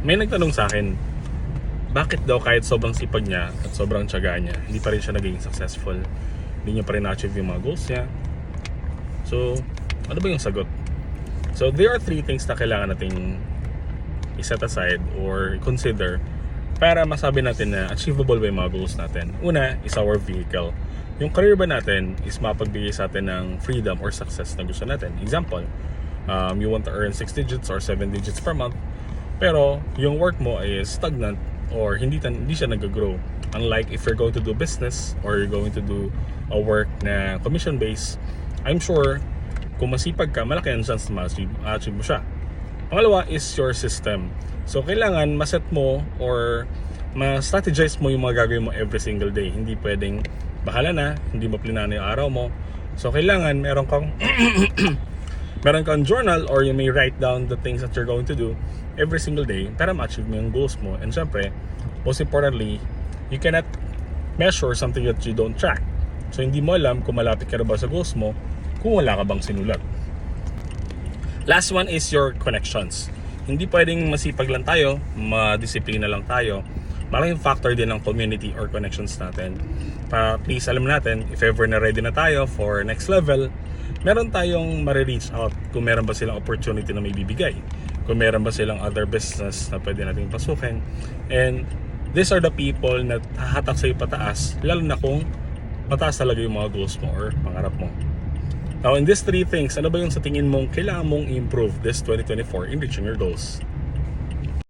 May nagtanong sa akin, bakit daw kahit sobrang sipag niya at sobrang tiyaga niya, hindi pa rin siya naging successful? Hindi niya pa rin na-achieve yung mga goals niya. So, ano ba yung sagot? So, there are three things na kailangan nating iset aside or consider para masabi natin na achievable ba yung mga goals natin. Una is our vehicle. Yung career ba natin is mapagbigay sa atin ng freedom or success na gusto natin. Example, you want to earn 6 digits or 7 digits per month, pero yung work mo is stagnant or hindi siya nag-grow. Unlike if you're going to do business or you're going to do a work na commission based, I'm sure kung masipag ka, malaki ang chance na ma-achieve mo siya. Pangalawa is your system. So kailangan maset mo or ma-strategize mo yung mga gagawin mo every single day. Hindi pwedeng bahala na, hindi mo plinano yung araw mo. So kailangan meron kang meron kang journal or you may write down the things that you're going to do every single day para ma-achieve mo yung goals mo. And syempre, most importantly, you cannot measure something that you don't track. So hindi mo alam kung malapit ka na ba sa goals mo kung wala ka bang sinulat. Last one is your connections. Hindi pwedeng masipag lang tayo, madisiplina lang tayo. Malaking factor din ng community or connections natin. Please alam natin, if ever na ready na tayo for next level, meron tayong ma-reach out kung meron ba silang opportunity na may bibigay. Kung meron ba silang other business na pwede nating pasukin. And these are the people na hahatak sa'yo pataas, lalo na kung mataas talaga yung mga goals mo or pangarap mo. Now, in these three things, ano ba yung sa tingin mong kailangan mong improve this 2024 in reaching your goals?